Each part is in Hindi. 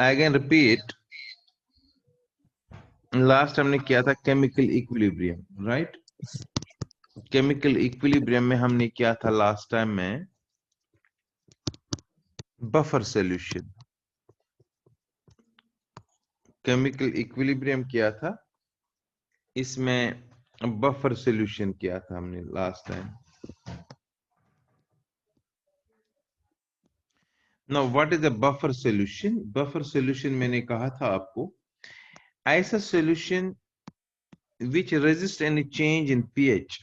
अगेन रिपीट, लास्ट हमने किया था chemical equilibrium, right. Chemical equilibrium में हमने किया था लास्ट टाइम में बफर सॉल्यूशन। केमिकल इक्विलिब्रियम किया था, इसमें बफर सॉल्यूशन किया था हमने last time. Now what is a buffer solution? Buffer solution मैंने कहा था आपको, ऐसा solution which resist any change in pH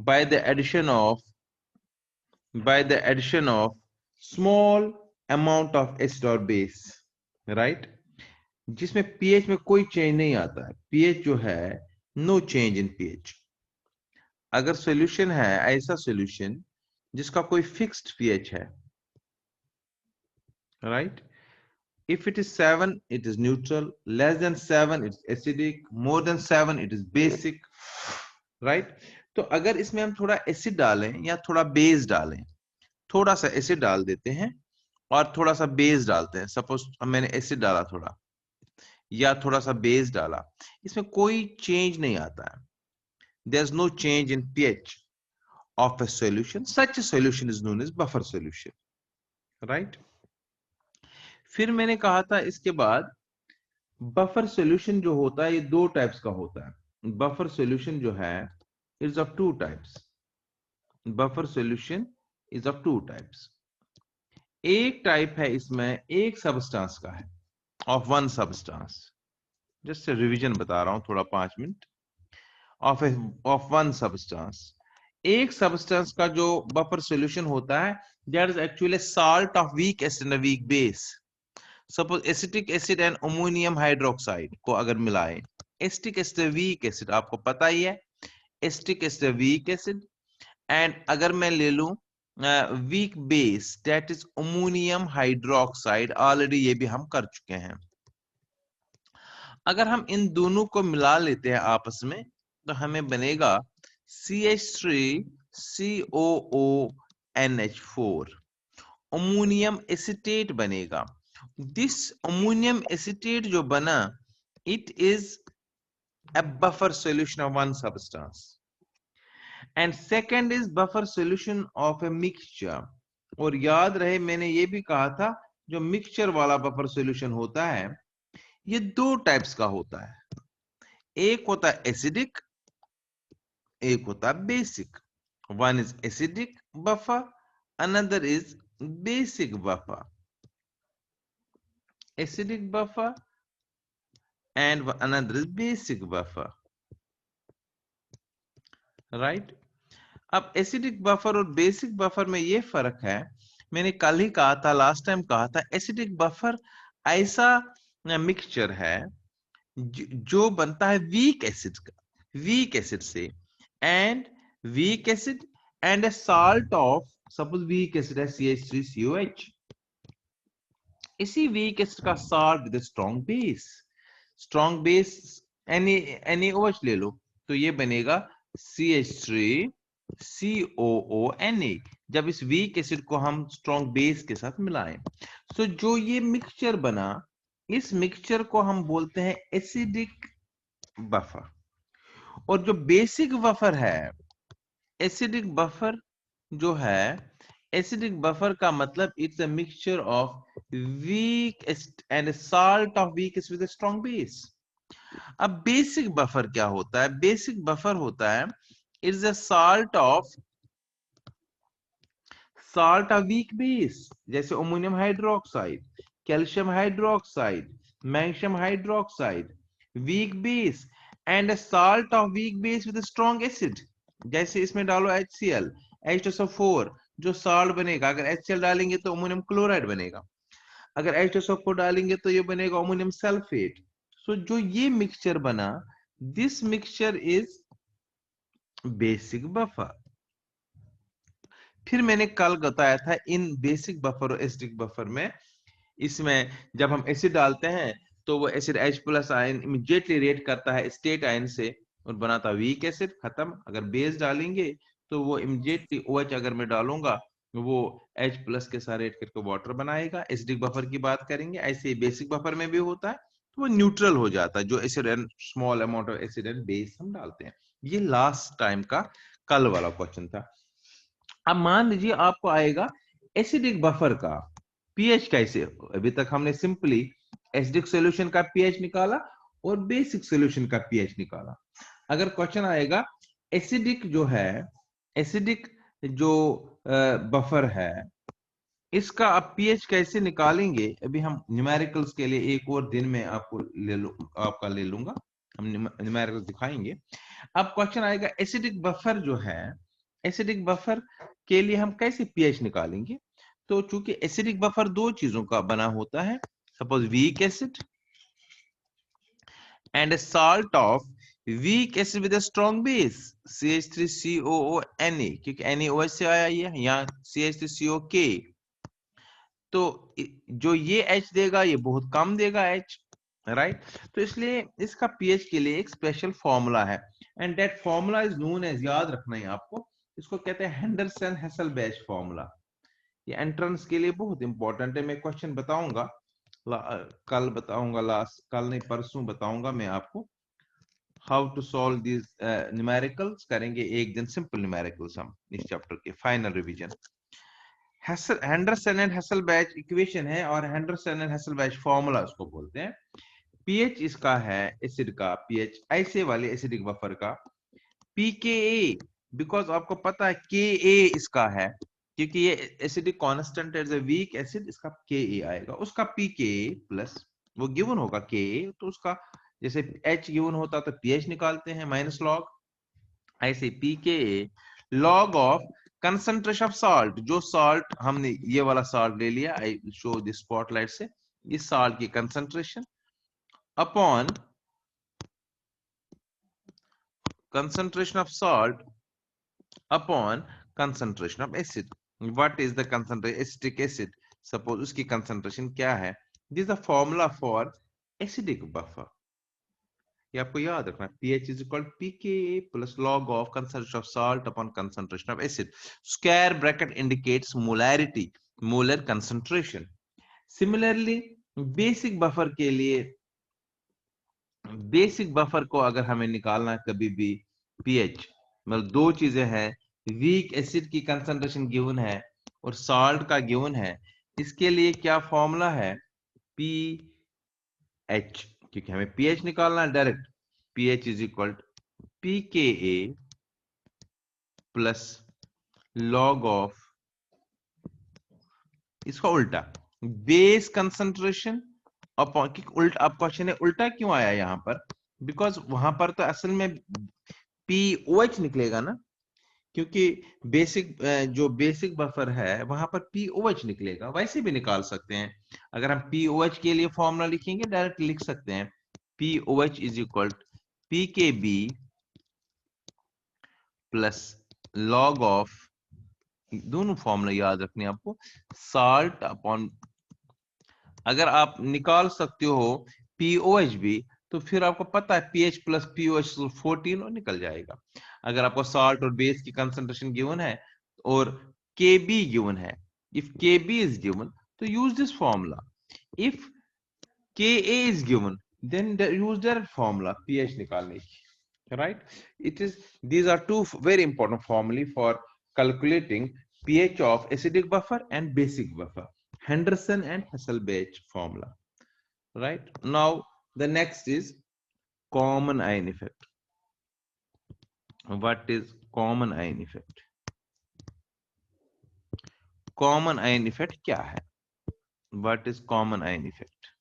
by the addition of small amount of acid or base, right? जिसमें pH में कोई चेंज नहीं आता है, pH जो है नो चेंज इन pH। अगर सॉल्यूशन है ऐसा सॉल्यूशन जिसका कोई फिक्स्ड pH है, right? If it is 7 it is neutral, less than 7 it's acidic, more than 7 it is basic, right? तो अगर इसमें हम थोड़ा एसिड डालें या थोड़ा बेस डालें, थोड़ा सा एसिड डाल देते हैं और थोड़ा सा बेस डालते हैं, सपोज मैंने एसिड डाला थोड़ा या थोड़ा सा बेस डाला, इसमें कोई चेंज नहीं आता है, there is no change in pH of a solution, such a solution is known as buffer solution, right? फिर मैंने कहा था इसके बाद बफर सॉल्यूशन जो होता है ये दो टाइप्स का होता है। बफर सॉल्यूशन जो है is of two types. Buffer solution is of two types. एक टाइप है इसमें एक सब्सटेंस का है, of one substance, just revision बता रहा हूं थोड़ा 5 मिनट, ऑफ वन सब्सटेंस। एक सब्सटेंस का जो बफर सॉल्यूशन होता है that is actually salt of weak acid and weak base. Suppose acetic acid and ammonium hydroxide को अगर मिलाएं, एसिटिक एसिड वीक एसिड आपको पता ही है, acetic acid weak acid, and अगर मैं ले लूं weak base that is ammonium hydroxide, already ये भी हम कर चुके हैं। अगर हम इन दोनों को मिला लेते हैं आपस में तो हमें बनेगा CH3COONH4, अमोनियम एसीटेट बनेगा। दिस अमोनियम एसीटेट जो बना, it is a buffer solution of one substance, and second is buffer solution of a mixture। और याद रहे मैंने ये भी कहा था जो मिक्सचर वाला बफर सॉल्यूशन होता है ये दो टाइप्स का होता है, एक होता है एसिडिक, एक होता है basic. One is acidic buffer, another is basic buffer. Acidic buffer and another is basic buffer, right. अब एसिडिक बफर और बेसिक बफर में ये फर्क है, मैंने कल ही कहा था, लास्ट टाइम कहा था, एसिडिक बफर ऐसा मिक्सचर है जो बनता है वीक एसिड का, वीक एसिड से, and weak acid and a salt of, suppose weak acid है CH3COH, इसी वीक एसिड का salt with a strong base, strong base NaOH ले लो तो ये बनेगा CH3COONA, जब इस वीक एसिड को हम स्ट्रॉन्ग बेस के साथ मिलाएं। तो जो ये मिक्सचर बना, इस मिक्सचर को हम बोलते हैं एसिडिक बफर। और जो बेसिक बफर है, एसिडिक बफर जो है, एसिडिक बफर का मतलब it's a mixture of weak and salt of weak with a strong base. अब बेसिक बफर क्या होता है? बेसिक बफर होता है it's a salt of weak base, जैसे ammonium hydroxide, calcium hydroxide, magnesium hydroxide, weak base, and a salt of weak base with a strong acid, जैसे इसमें डालो HCl, H2SO4 जो सॉल्ट बनेगा, अगर HCl डालेंगे तो अमोनियम क्लोराइड बनेगा, अगर H2SO4 डालेंगे तो ये बनेगा अमोनियम सल्फेट। सो जो ये मिक्सचर बना, this mixture is basic buffer. फिर मैंने कल बताया था इन बेसिक बफर और एसिडिक बफर में, इसमें जब हम एसिड डालते हैं तो वो acid H+ ion immediately react करता है स्टेट आयन से और बनाता वीक एसिड, खत्म। अगर बेस डालेंगे तो वो इमीडिएटली OH अगर मैं डालूंगा वो H प्लस के साथ रेट करके वाटर बनाएगा। एसिडिक बफर की बात करेंगे, ऐसे बेसिक बफर में भी होता है, तो वो न्यूट्रल हो जाता है जो acid and small amount of acid and base हम डालते हैं। ये लास्ट टाइम का कल वाला क्वेश्चन था। अब मान लीजिए आपको आएगा एसिडिक बफर का पीएच कैसे। अभी तक हमने सिंपली एसिडिक सॉल्यूशन का पीएच निकाला और बेसिक सॉल्यूशन का पीएच निकाला। अगर क्वेश्चन आएगा एसिडिक जो है, एसिडिक जो बफर है, इसका आप पीएच कैसे निकालेंगे, अभी हम न्यूमेरिकल्स के लिए एक और दिन में आपको आपका ले लूंगा, हम न्यूमेरिकल्स दिखाएंगे। अब क्वेश्चन आएगा एसिडिक बफर जो है, एसिडिक बफर के लिए हम कैसे पीएच निकालेंगे। तो चूंकि एसिडिक बफर दो चीजों का बना होता है, suppose weak acid and a salt of weak acid with a strong base CH3COONA, क्योंकि NaOH से आया ये, यहाँ CH3COK, तो जो ये H देगा ये बहुत कम देगा H, राइट। तो इसलिए इसका पीएच के लिए एक स्पेशल फॉर्मूला है, and that formula is known as, याद रखना है आपको, इसको कहते हैं हेंडरसन हेसलबैच फॉर्मूला। ये एंट्रेंस के लिए बहुत इंपॉर्टेंट है। मैं क्वेश्चन बताऊंगा, कल बताऊंगा, लास्ट कल नहीं परसों बताऊंगा मैं आपको how to solve this numericals. करेंगे एक दिन सिंपल न्यूमेरिकल्स हम इस चैप्टर के final revision. Henderson and Hasselbalch equation है, और हेंडरसन एंड हेसलबैच फॉर्मूला उसको बोलते हैं। पीएच इसका है एसिड का पीएच, ऐसे वाले एसिडिक बफर का पीकेए, बिकॉज आपको पता है के इसका है, क्योंकि ये acidic constant as a weak acid, इसका के आएगा, उसका पीके प्लस वो गिवन होगा के, तो उसका जैसे H गिवन होता तो पीएच निकालते हैं माइनस लॉग, ऐसे pK log of concentration of salt, जो साल्ट हमने ये वाला साल्ट ले लिया, आई शो दिस स्पॉटलाइट से, इस साल्ट की concentration upon concentration of salt upon concentration of acid. What is the concentration acetic acid? Suppose उसकी concentration क्या है? This is the formula for acidic buffer. ये आपको याद रखना, pH is equal to pKa plus log of concentration of salt upon concentration of acid. Square bracket indicates molarity, molar concentration. Similarly, basic buffer के लिए, बेसिक बफर को अगर हमें निकालना है कभी भी पीएच, मतलब दो चीजें हैं, वीक एसिड की कंसंट्रेशन गिवन है और साल्ट का गिवन है, इसके लिए क्या फॉर्मूला है, पी एच, क्योंकि हमें पीएच निकालना है direct, pH is equal P के ए प्लस लॉग ऑफ, इसका उल्टा बेस कंसंट्रेशन अपॉन, उल्टा, अब क्वेश्चन है उल्टा क्यों आया यहाँ पर, बिकॉज वहां पर तो असल में पीओएच निकलेगा ना, क्योंकि बेसिक जो बेसिक बफर है वहां पर पीओएच निकलेगा। वैसे भी निकाल सकते हैं, अगर हम पीओएच के लिए फॉर्मूला लिखेंगे डायरेक्ट लिख सकते हैं, पीओएच इज इक्वल पी के बी प्लस लॉग ऑफ, दोनों फॉर्मूला याद रखने आपको, साल्ट अपॉन, अगर आप निकाल सकते हो पीओएच भी तो फिर आपको पता है पीएच प्लस पीओएच 14 और निकल जाएगा। अगर आपको साल्ट और बेस की कंसंट्रेशन गिवन है और केबी गिवन है, इफ केबी इज गिवन तो use this formula, if K is given then use that formula pH निकालने की, right? It is, these are two very important formulae for calculating pH of acidic buffer and basic buffer, Henderson and Hasselbalch formula, right? Now the next is common ion effect. What is common ion effect? Common ion effect क्या है? What is common ion effect?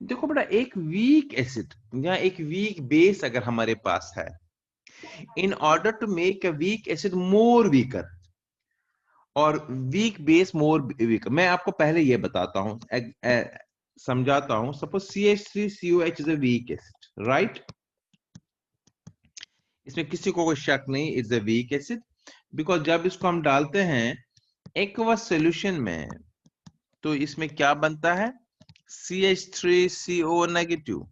देखो बेटा, एक वीक एसिड या एक वीक बेस अगर हमारे पास है, in order to make a weak acid more weaker और वीक बेस मोर वीक, मैं आपको पहले ये बताता हूं, समझाता हूं। Suppose CH3COH is a weak acid, right, इसमें किसी को कोई शक नहीं, it's a weak acid, because जब इसको हम डालते हैं एक्वस सॉल्यूशन में तो इसमें क्या बनता है, CH3CO negative,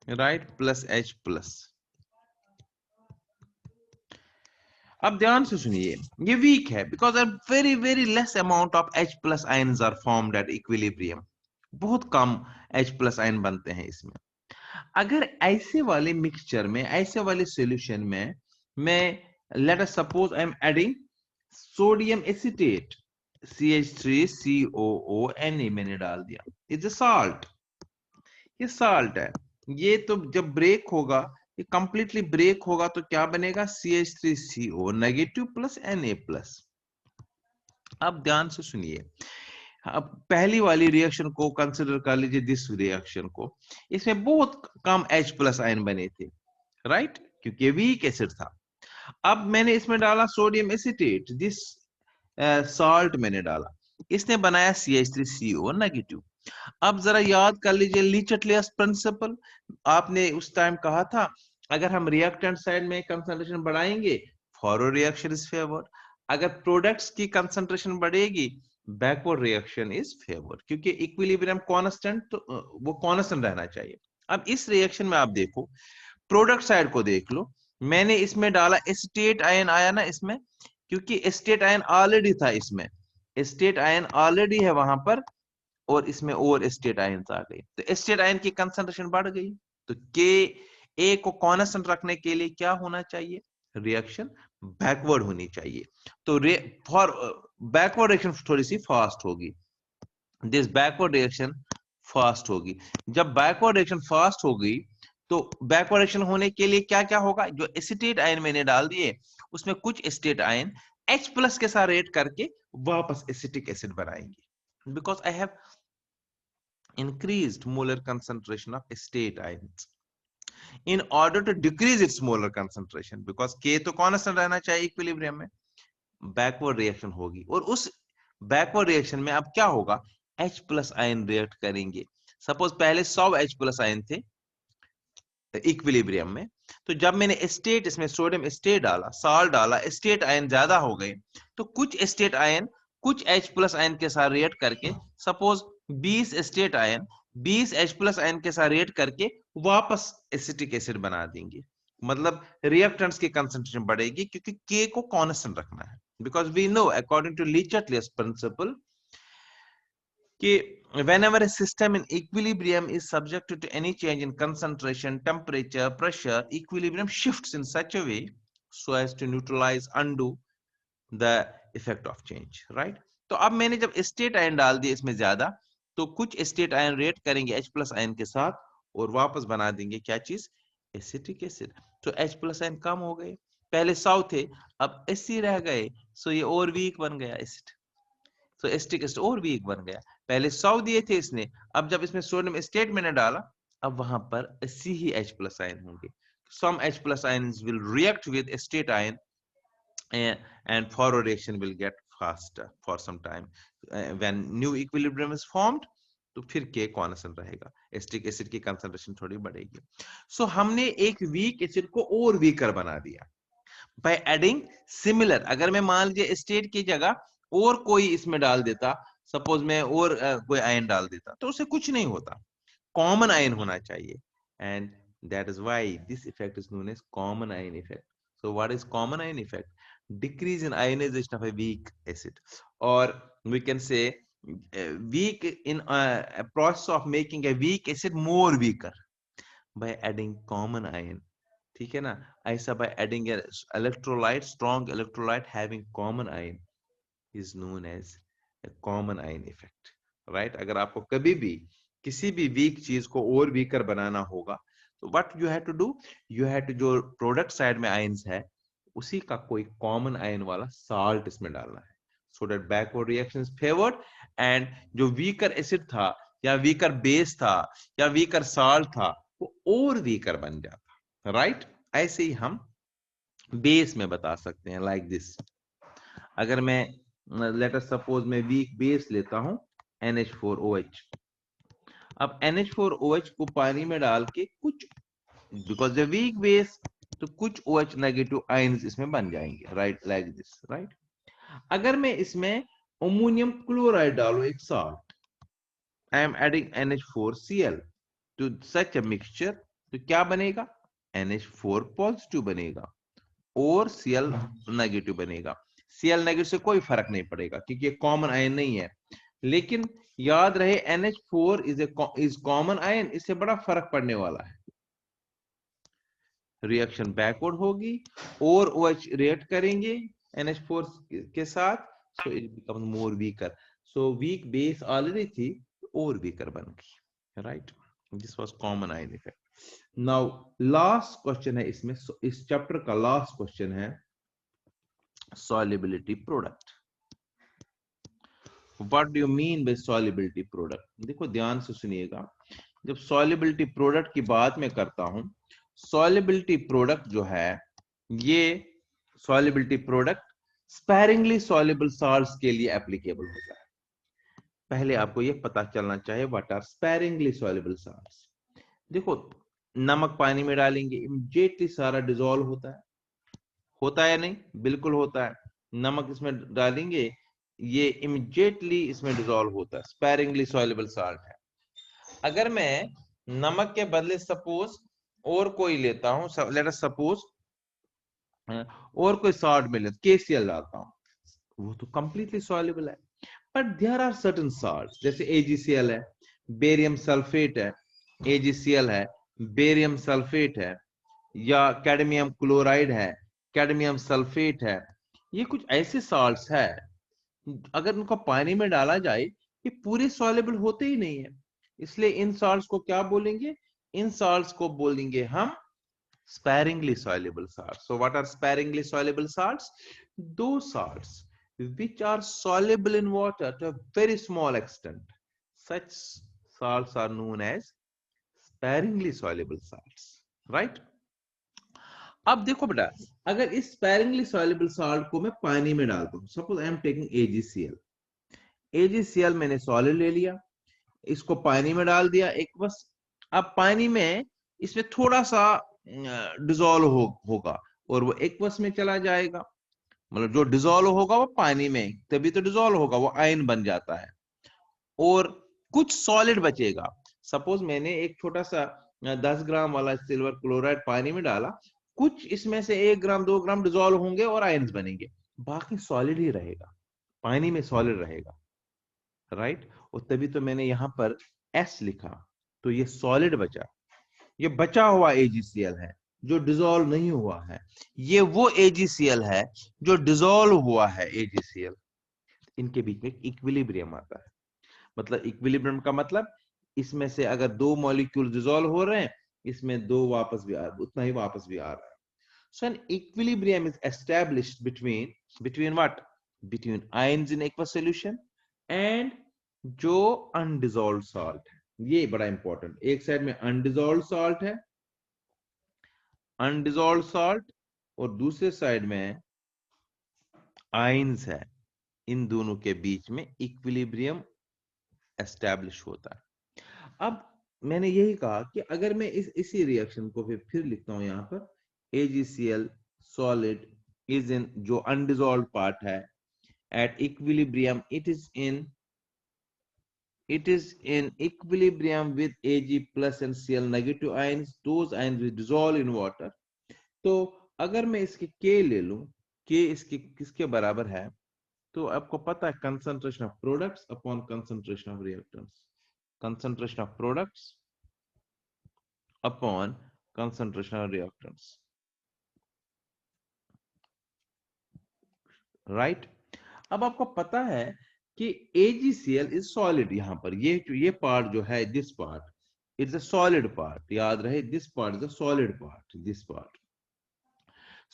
right, plus H plus. अब ध्यान से सुनिए, ये वीक है because very very less amount of H plus ions are formed at equilibrium. बहुत कम H प्लस आयन बनते हैं इसमें। अगर ऐसे वाले मिक्सचर में, ऐसे वाले सॉल्यूशन में मैं let us suppose I am adding sodium acetate CH3COO मैंने डाल दिया, इट्स अ साल्ट, ये साल्ट है। ये तो जब ब्रेक होगा, ये कंप्लीटली ब्रेक होगा तो क्या बनेगा, CH3CO negative plus Na plus. अब ध्यान से सुनिए, अब पहली वाली रिएक्शन को कंसिडर कर लीजिए, दिस रिएक्शन को, इसमें बहुत कम H प्लस आयन बने थे, राइट, क्योंकि वीक एसिड था। अब मैंने इसमें डाला सोडियम एसीटेट, दिस सॉल्ट मैंने डाला, इसने बनाया CH3CO नेगेटिव। अब जरा याद कर लीजिए लीचटलियस प्रिंसिपल, आपने उस टाइम कहा था अगर हम रिएक्टेंट साइड में कंसंट्रेशन बढ़ाएंगे फॉरवर्ड रिएक्शन इज फेवर्ड, अगर प्रोडक्ट्स की कंसंट्रेशन बढ़ेगी बैकवर्ड रिएक्शन इज फेवर्ड, क्योंकि इक्विलिब्रियम कांस्टेंट, तो वो कांस्टेंट रहना चाहिए। अब इस रिएक्शन में आप देखो, प्रोडक्ट साइड को देख लो, मैंने इसमें डाला एसीटेट आयन आया ना इसमें, क्योंकि एसीटेट आयन ऑलरेडी था इसमें, एसीटेट आयन ऑलरेडी है वहां पर, और इसमें और एस्टेट आयंस आ गए, तो एस्टेट आयन की कंसंट्रेशन बढ़ गई। तो के ए को कांस्टेंट रखने के लिए क्या होना चाहिए, रिएक्शन बैकवर्ड होनी चाहिए। तो फॉर बैकवर्ड रिएक्शन थोड़ी सी फास्ट होगी, दिस बैकवर्ड रिएक्शन फास्ट होगी। जब बैकवर्ड रिएक्शन फास्ट होगी तो बैकवर्ड रिएक्शन होने के लिए क्या क्या होगा, जो एसीटेट आयन मैंने डाल दिए उसमें कुछ एसीटेट आयन H प्लस के साथ रेट करके वापस एसिटिक एसिड बनाएंगे, because I have increased molar concentration of acetate ions in order to decrease its molar concentration, because K तो constant रहना चाहिए equilibrium में, बैकवर्ड रिएक्शन होगी, और उस बैकवर्ड रिएक्शन में अब क्या होगा, H प्लस आयन रिएक्ट करेंगे। सपोज पहले 100 H प्लस आयन थे इक्विलिब्रियम में, तो जब मैंने एस्टेट, इसमें सोडियम एस्टेट डाला, साल्ट डाला, एस्टेट आयन ज्यादा हो गए, तो कुछ एस्टेट आयन कुछ H प्लस आयन के साथ रिएक्ट करके, suppose 20 estate ion 20 H plus ion के साथ रिएक्ट करके वापस एसिटिक एसिड बना देंगे। मतलब रिएक्टेंट्स की कंसंट्रेशन बढ़ेगी क्योंकि K को कांस्टेंट रखना है, because we know according to Le Chatelier's principle कि whenever a system in equilibrium is subjected to any change in concentration, temperature, pressure, equilibrium shifts in such a way so as to neutralize, undo the effect of change, right? तो अब मैंने जब स्टेट आयन डाल दिया इसमें ज्यादा, तो कुछ स्टेट आयन रेट करेंगे H प्लस आयन के साथ और वापस बना देंगे क्या चीज, एसिटिक एसिड। तो H प्लस आयन कम हो गए, पहले 100 थे अब 80 रह गए, सो ये और वीक बन गया एसिड, तो एसिटिक एसिड और वीक बन गया। पहले 100 दिए थे इसने, अब जब इसमें सोडियम एस्टेट मैंने डाला, अब वहां पर 80 ही H प्लस आयन होंगे। Some H plus ions will react with acetate ion, and forward reaction will get faster for some time. When new equilibrium is formed, तो फिर K कांस्टेंट रहेगा, एसिटिक एसिड की कंसंट्रेशन थोड़ी बढ़ेगी। सो हमने एक वीक एसिड को और वीकर बना दिया बाय एडिंग सिमिलर। अगर मैं मान लीजिए एस्टेट की जगह और कोई इसमें डाल देता, सपोज मैं और कोई आयन डाल देता, तो उससे कुछ नहीं होता, कॉमन आयन होना चाहिए, and that is why this effect is known as common ion effect. So what is common ion effect? Decrease in ionization of a weak acid, or we can say weak in a process of making a weak acid more weaker by adding common ion. ठीक है ना, ऐसा by adding a electrolyte, strong electrolyte having common ion is known as a common ion effect, right? अगर आपको कभी भी किसी भी वीक चीज को और वीकर बनाना होगा, तो what you have to do, you have to, जो प्रोडक्ट साइड में आयंस है उसी का कोई कॉमन आयन वाला साल्ट इसमें डालना है, so that backward reaction is favoured, and जो वीकर एसिड था या वीकर बेस था या वीकर साल्ट था वो और वीकर बन जाता, राइट? ऐसे ही हम बेस में बता सकते हैं, लाइक दिस। अगर मैं लेट अस सपोज मैं वीक बेस लेता हूं NH4OH, अब NH4OH को पानी में डाल के कुछ, बिकॉज द वीक बेस, तो कुछ OH नेगेटिव आयंस इसमें बन जाएंगे, राइट, लाइक दिस, राइट? अगर मैं इसमें अमोनियम क्लोराइड डालू एक salt, I am adding NH4Cl to such a mixture, तो क्या बनेगा, NH4 पॉजिटिव बनेगा, और Cl नेगेटिव बनेगा। Cl नेगेटिव से कोई फर्क नहीं पड़ेगा क्योंकि ये कॉमन आयन नहीं है, लेकिन याद रहे NH4 इज कॉमन आयन, इससे बड़ा फर्क पड़ने वाला है। रिएक्शन बैकवर्ड होगी और OH रिएक्ट करेंगे NH4 के साथ, so it becomes more weaker. So weak base already थी, और वीकर बन गई, right. This was common ion effect. Now last question है इसमें, इस चैप्टर का लास्ट क्वेश्चन है solubility product. What do you mean by solubility product? देखो ध्यान से सुनिएगा, जब solubility product की बात मैं करता हूं, solubility product जो है, ये solubility product sparingly soluble salts के लिए applicable होता है। पहले आपको ये पता चलना चाहिए what are sparingly soluble salts। देखो नमक पानी में डालेंगे, इमीडिएटली सारा डिसॉल्व होता है या नहीं? बिल्कुल होता है। नमक इसमें डालेंगे, ये इमीडिएटली इसमें डिसॉल्व होता है, स्पेरिंगली सॉल्युबल साल्ट है। अगर मैं नमक के बदले सपोज और कोई लेता हूं, लेट अस सपोज और कोई सॉल्ट में लेता, KCl डालता हूं, वो तो कंप्लीटली सॉल्युबल है। But there are certain salts, जैसे AgCl है, बेरियम सल्फेट है, AgCl है, बेरियम सल्फेट है, या कैडमियम क्लोराइड है, कैडमियम सल्फेट है। ये कुछ ऐसे सॉल्ट्स है, अगर उनको पानी में डाला जाए ये पूरे सॉल्युबल होते ही नहीं है, इसलिए इन सॉल्ट्स को क्या बोलेंगे? इन सॉल्ट्स को बोलेंगे हम sparingly soluble salts. So what are sparingly soluble salts? Those salts which are soluble in water to a very small extent. Such salts are known as sparingly soluble salts, right? अब देखो बेटा, अगर इस sparingly soluble salt को मैं पानी में डालता हूं, suppose I am taking AgCl मैंने सॉलिड ले लिया, इसको पानी में डाल दिया एक बस। अब पानी में इसमें थोड़ा सा डिसॉल्व होगा और वो एक्वस में चला जाएगा, मतलब जो डिसॉल्व होगा वो पानी में, तभी तो डिसॉल्व होगा, वो आयन बन जाता है, और कुछ सॉलिड बचेगा। सपोज मैंने एक छोटा सा 10 ग्राम वाला सिल्वर क्लोराइड पानी में डाला, कुछ इसमें से 1 ग्राम 2 ग्राम डिसॉल्व होंगे और आयन्स बनेंगे, बाकी सॉलिड ही रहेगा, पानी में सॉलिड रहेगा, राइट। और तभी तो मैंने यहां पर S लिखा, तो ये सॉलिड बचा, ये बचा हुआ AgCl है जो डिसॉल्व नहीं हुआ है, ये वो AgCl है जो डिसॉल्व हुआ है AgCl। इनके बीच में इक्विलिब्रियम आता है, मतलब इक्विलिब्रियम का मतलब इसमें से अगर 2 मॉलिक्यूल डिसॉल्व हो रहे हैं, इसमें 2 वापस भी आ, उतना ही वापस भी आ रहा है। So an equilibrium is established between what? Between ions in aqueous solution and जो undissolved salt है। ये बड़ा इंपॉर्टेंट, एक साइड में अनडिसॉल्व सॉल्ट है, अनडिसॉल्व सॉल्ट, और दूसरे साइड में आयंस है, इन दोनों के बीच में इक्विलिब्रियम एस्टैब्लिश होता है। अब मैंने यही कहा कि अगर मैं इसी रिएक्शन को फिर लिखता हूं यहां पर, AgCl solid is in जो undissolved part है, at equilibrium it is in equilibrium with Ag plus and Cl negative ions, those ions will dissolve in water। तो अगर मैं इसके K ले लूं, K इसके किसके बराबर है, तो आपको पता है concentration of products upon concentration of reactants, concentration of products upon concentration of reactants, right. अब आपको पता है कि AgCl इज सॉलिड, यहां पर ये पार्ट जो है, this part is a solid part, याद रहे this part is a solid part, this part.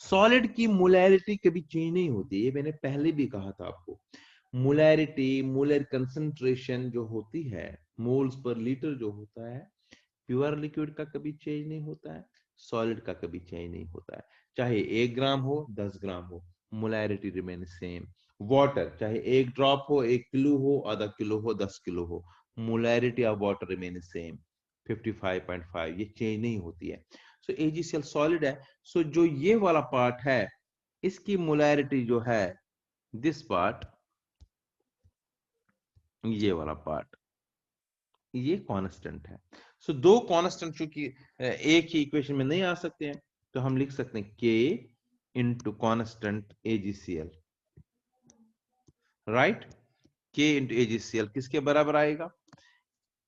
Solid की मोलैरिटी कभी चेंज नहीं होती, ये मैंने पहले भी कहा था आपको। मोलैरिटी, मोलर कंसंट्रेशन जो होती है, मोल्स पर लीटर जो होता है, प्योर लिक्विड का कभी चेंज नहीं होता है, सॉलिड का कभी चेंज नहीं होता है। चाहे 1 ग्राम हो 10 ग्राम हो, मोलैरिटी रिमेन सेम। वाटर चाहे 1 ड्रॉप हो, 1 किलो हो, आधा किलो हो, 10 किलो हो, molarity of water remain same 55.5, ये चेंज नहीं होती है। सो AgCl सॉलिड है, सो जो ये वाला पार्ट है इसकी मोलैरिटी जो है, दिस पार्ट, ये वाला पार्ट, ये कांस्टेंट है। सो दो कांस्टेंट चूंकि एक ही इक्वेशन में नहीं आ सकते हैं, तो हम लिख सकते हैं K into constant AgCl, right. K into AgCl किसके बराबर आएगा?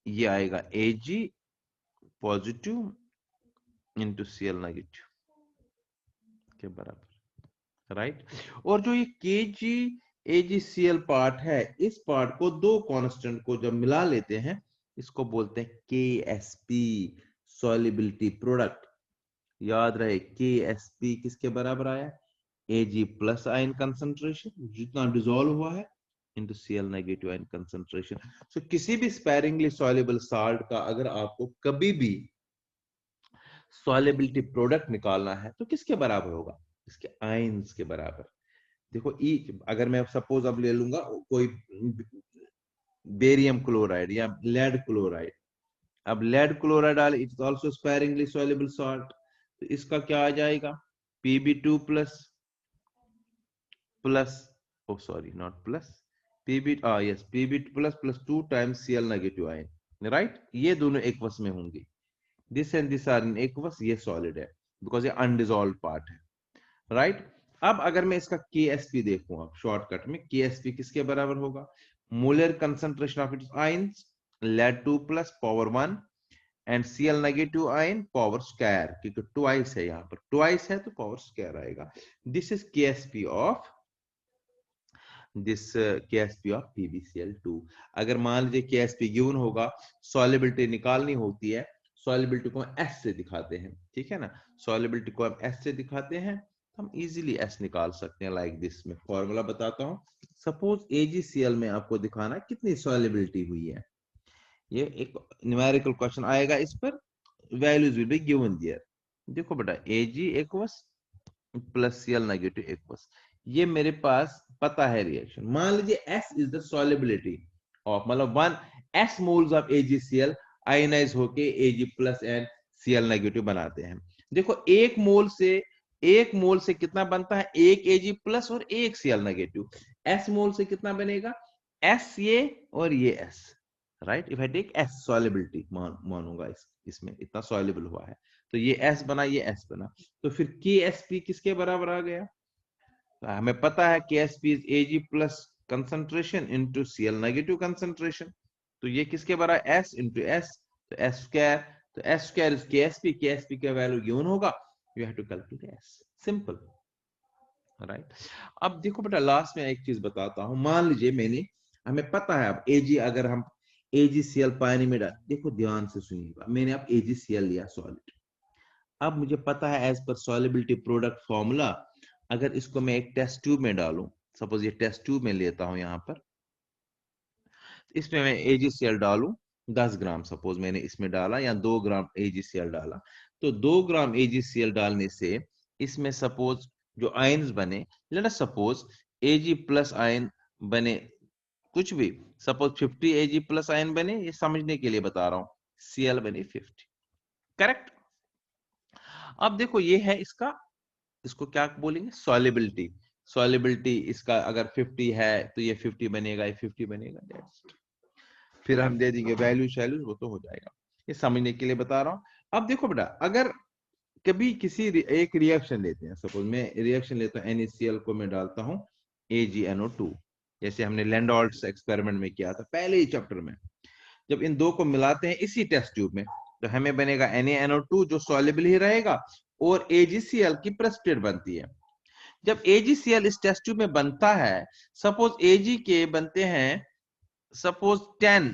ये आएगा Ag positive into Cl negative के बराबर, राइट। और जो ये Kg AgCl पार्ट है, इस पार्ट को दो कांस्टेंट को जब मिला लेते हैं, इसको बोलते हैं KSP, सॉल्युबिलिटी प्रोडक्ट। याद रहे KSP किसके बराबर आया? Ag प्लस आयन कंसंट्रेशन जितना डिसॉल्व हुआ है into Cl negative ion concentration. So किसी भी स्पेरिंगली सॉल्युबल साल्ट का अगर आपको कभी भी सॉल्युबिलिटी प्रोडक्ट निकालना है तो किसके बराबर होगा? इसके आयंस के बराबर। देखो ई, अगर मैं सपोज अब ले लूंगा कोई बेरियम क्लोराइड या लेड क्लोराइड, अब लेड क्लोराइड डाल, it's also sparingly soluble salt, तो इसका क्या आ जाएगा? Pb2 plus plus oh sorry not plus Pb yes Pb plus plus 2 times Cl negative ion, right. ये दोनों एक्वस में होंगे, this and this are in aqueous, ये सॉलिड है बिकॉज ये अनडिसॉल्व्ड पार्ट है, राइट। अब अगर मैं इसका KSP देखूं, अब शॉर्टकट में KSP किसके बराबर होगा? Molar concentration of its ions, lead2 plus power 1 and Cl negative ion power square, क्योंकि ट्वाइस है, यहाँ पर ट्वाइस है तो पावर स्क्वायर आएगा। This is KSP of KSP of PbCl2। अगर मान लीजिए KSP गिवन होगा, सॉल्युबिलिटी निकालनी होती है, सॉल्युबिलिटी को हम S से दिखाते हैं, ठीक है ना। सॉल्युबिलिटी को हम S से दिखाते हैं, हम इजीली S निकाल सकते हैं लाइक दिस। में फॉर्मूला बताता हूं। सपोज AgCl में आपको दिखाना कितनी सॉल्युबिलिटी हुई है, ये एक न्यूमेरिकल क्वेश्चन आएगा, इस पर values will be given there. देखो बेटा Ag aqueous plus Cl negative aqueous, ये मेरे पास पता है रिएक्शन। मान लीजिए S is the solubility of, मतलब 1 S moles of AgCl ionize होके Ag plus and Cl negative बनाते हैं। देखो एक मोल से कितना बनता है? एक Ag प्लस और एक Cl नेगेटिव। S मोल से कितना बनेगा? S ये और ये S, right. If I take S solubility मानूंगा इसमें इतना सॉल्युबल हुआ है, तो ये S बना, ये S बना, तो फिर KSP किसके बराबर आ गया? तो हमें पता है KSP is Ag plus concentration into Cl negative concentration, तो ये किसके बराबर? S इंटू S, तो S स्क्वायर, तो S square is KSP, KSP का वैल्यू गिवन होगा, you have to calculate S, simple, right. अब देखो बेटा लास्ट में एक चीज बताता हूं। मान लीजिए हमें पता है अब Ag, अगर हम AgCl पानी में डाल, देखो ध्यान से सुनिएगा, मैंने अब AgCl लिया सॉलिड, अब मुझे पता है as per solubility product formula, अगर इसको मैं एक टेस्ट ट्यूब में डालूं, सपोज ये टेस्ट ट्यूब में लेता हूं यहां पर, इसमें मैं AgCl डालूं 10 ग्राम, सपोज मैंने इसमें डाला, या 2 ग्राम AgCl डाला, तो 2 ग्राम AgCl डालने से इसमें सपोज जो आयंस बने, let us suppose Ag plus ion बने, कुछ भी, सपोज 50 Ag प्लस आयन बने, ये समझने के लिए बता रहा हूं, Cl बने 50, करेक्ट। अब देखो ये है इसको क्या बोलेंगे? सॉल्युबिलिटी। सॉल्युबिलिटी इसका अगर 50 है तो ये 50 बनेगा, ये 50 बनेगा, फिर हम दे देंगे वैल्यू शैल्यू, वो तो हो जाएगा, ये समझने के लिए बता रहा हूं। अब देखो बेटा, अगर कभी किसी एक रिएक्शन लेते हैं, सपोज मैं रिएक्शन लेता हूं, NaCl को मैं डालता हूं AgNO2, जैसे हमने लैंडोल्ट्स एक्सपेरिमेंट में किया था पहले ही चैप्टर में। जब इन दो को मिलाते हैं इसी टेस्ट ट्यूब में, तो हमें बनेगा NaNO2 जो सॉल्युबल ही रहेगा, और AgCl की प्रेसिपिटेट बनती है। जब AgCl इस टेस्ट ट्यूब में बनता है, सपोज Ag के बनते हैं सपोज 10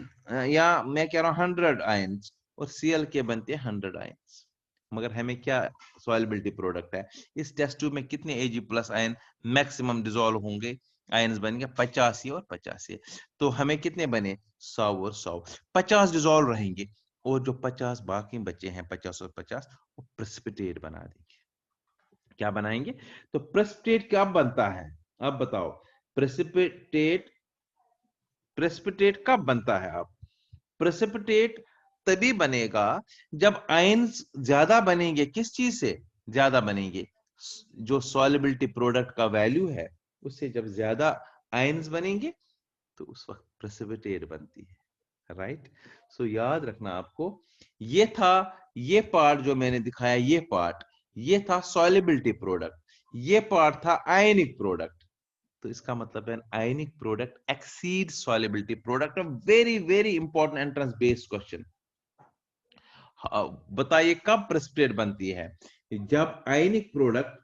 या मैं कह रहा हूं 100 आयंस, और Cl के बनते हैं 100 आयंस, मगर हमें क्या सॉल्युबिलिटी प्रोडक्ट है? इस टेस्ट ट्यूब में कितने Ag plus ion maximum dissolve होंगे? आयंस बनेंगे 85 और 85, तो हमें कितने बने? 100 और 100, 50 डिसॉल्व रहेंगे, और जो 50 बाकी बचे हैं 50 और 50, वो प्रेसिपिटेट बना देंगे। क्या बनाएंगे? तो प्रेसिपिटेट कब बनता है? अब बताओ, प्रेसिपिटेट प्रेसिपिटेट कब बनता है? अब प्रेसिपिटेट तभी बनेगा जब आयंस ज्यादा बनेंगे। किस चीज से ज्यादा बनेंगे? जो सॉल्युबिलिटी प्रोडक्ट का वैल्यू है उससे जब ज्यादा आयंस बनेंगे तो उस वक्त प्रेसिपिटेट बनती है, राइट। सो याद रखना आपको, ये था ये पार्ट जो मैंने दिखाया, ये पार्ट ये था सॉल्युबिलिटी प्रोडक्ट। ये पार्ट था आयनिक प्रोडक्ट। तो इसका मतलब है ionic product exceed solubility product. Very very important entrance based question. बताइए कब प्रेसिपिटेट बनती है? जब आयनिक प्रोडक्ट,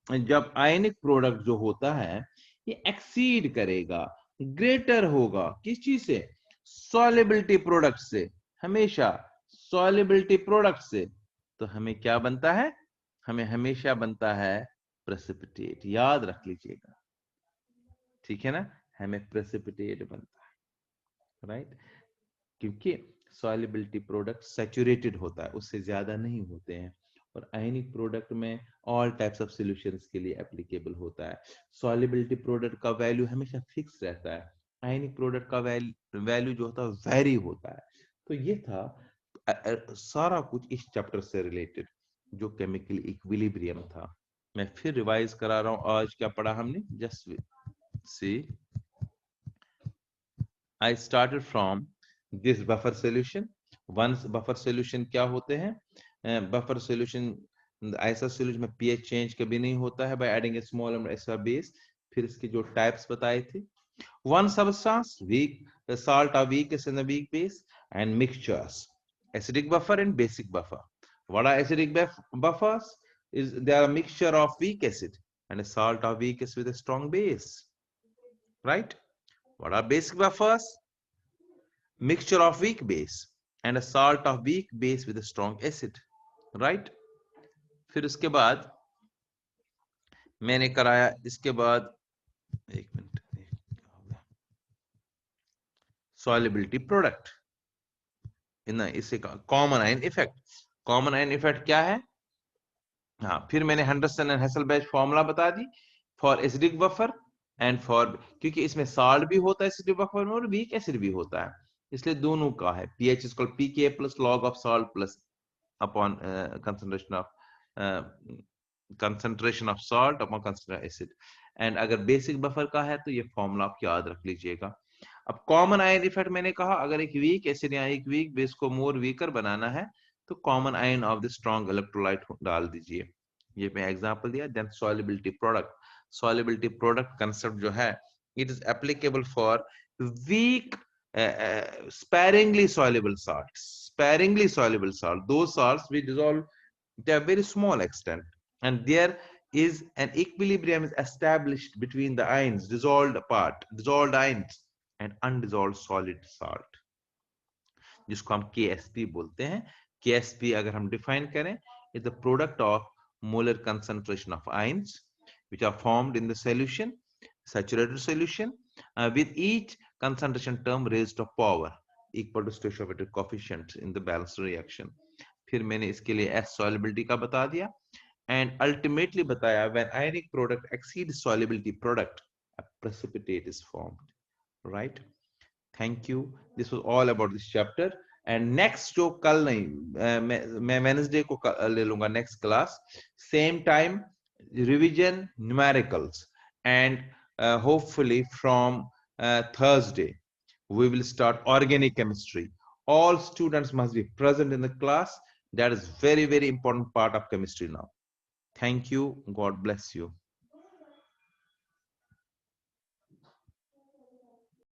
जब आयनिक प्रोडक्ट जो होता है ये एक्सीड करेगा, ग्रेटर होगा किस चीज से? सॉल्युबिलिटी प्रोडक्ट से, हमेशा सॉल्युबिलिटी प्रोडक्ट से। तो हमें क्या बनता है? हमें हमेशा बनता है प्रेसिपिटेट, याद रख लीजिएगा, ठीक है ना? हमें प्रेसिपिटेट बनता है, राइट? क्योंकि सॉल्युबिलिटी प्रोडक्ट सैचुरेटेड होता है, उससे ज्यादा नहीं होते हैं। और आयनिक प्रोडक्ट में ऑल टाइप्स ऑफ सॉल्यूशंस के लिए एप्लीकेबल होता है। सॉल्युबिलिटी प्रोडक्ट का वैल्यू हमेशा फिक्स रहता है, आयनिक प्रोडक्ट का वैल्यू जो होता है वेरी होता है। तो ये था सारा कुछ इस चैप्टर से रिलेटेड जो केमिकल इक्विलिब्रियम था। मैं फिर रिवाइज करा रहा हूं, आज क्या पढ़ा हमने। Just see, I started from this buffer solution. Once buffer solution क्या होते हैं? Buffer solution ऐसा solution में pH change कभी नहीं होता है by adding a small number extra base। फिर इसके जो types बताए थे, one substance weak, the salt are weakest and the weak base, and mixtures, acidic buffer and basic buffer. What are acidic buffers? Is they are a mixture of weak acid and a salt are weakest with a strong base, right? What are basic buffers? Mixture of weak base and a salt of weak base with a strong acid, right? फिर उसके बाद मैंने कराया, इसके बाद एक मिनट, सॉल्युबिलिटी प्रोडक्ट इन इसे common ion effect. Common ion effect क्या है? हाँ, फिर मैंने हेंडरसन एंड हेसलबैच फॉर्मूला बता दी for acidic buffer and for, क्योंकि इसमें साल्ट भी होता है एसिडिक बफर में और वीक एसिड भी होता है, इसलिए दोनों का है। PH is equal pK plus log of salt plus upon concentration of salt upon concentration acid. And अगर बेसिक बफर का है तो ये फॉर्मूला आप याद रख लीजिएगा। अब कॉमन आयन इफेक्ट मैंने कहा, अगर एक वीक एसिड या एक वीक बेस को मोर वीकर बनाना है तो common ion of the strong electrolyte डाल दीजिए। ये मैं एग्जांपल दिया। Then solubility product, solubility product concept जो है, it is applicable for weak sparingly soluble salts, sparingly soluble salt, those salts we dissolve to a very small extent, and there is an equilibrium is established between the ions, dissolved apart, dissolved ions and undissolved solid salt, जिसको हम KSP बोलते हैं। KSP अगर हम डिफाइन करें, is the product of molar concentration of ions which are formed in the solution, saturated solution, with each concentration term raised to power equal to stoichiometric coefficient in the balanced reaction। फिर मैंने इसके लिए S solubility का बता दिया, and ultimately बताया when ionic product exceeds solubility product, a precipitate is formed, right? Thank you. This was all about this chapter. And next जो कल नहीं, मैं Wednesday को ले लूंगा next class, same time, revision numericals, and hopefully from Thursday we will start organic chemistry. All students must be present in the class. That is very, very important part of chemistry now. Thank you. God bless you.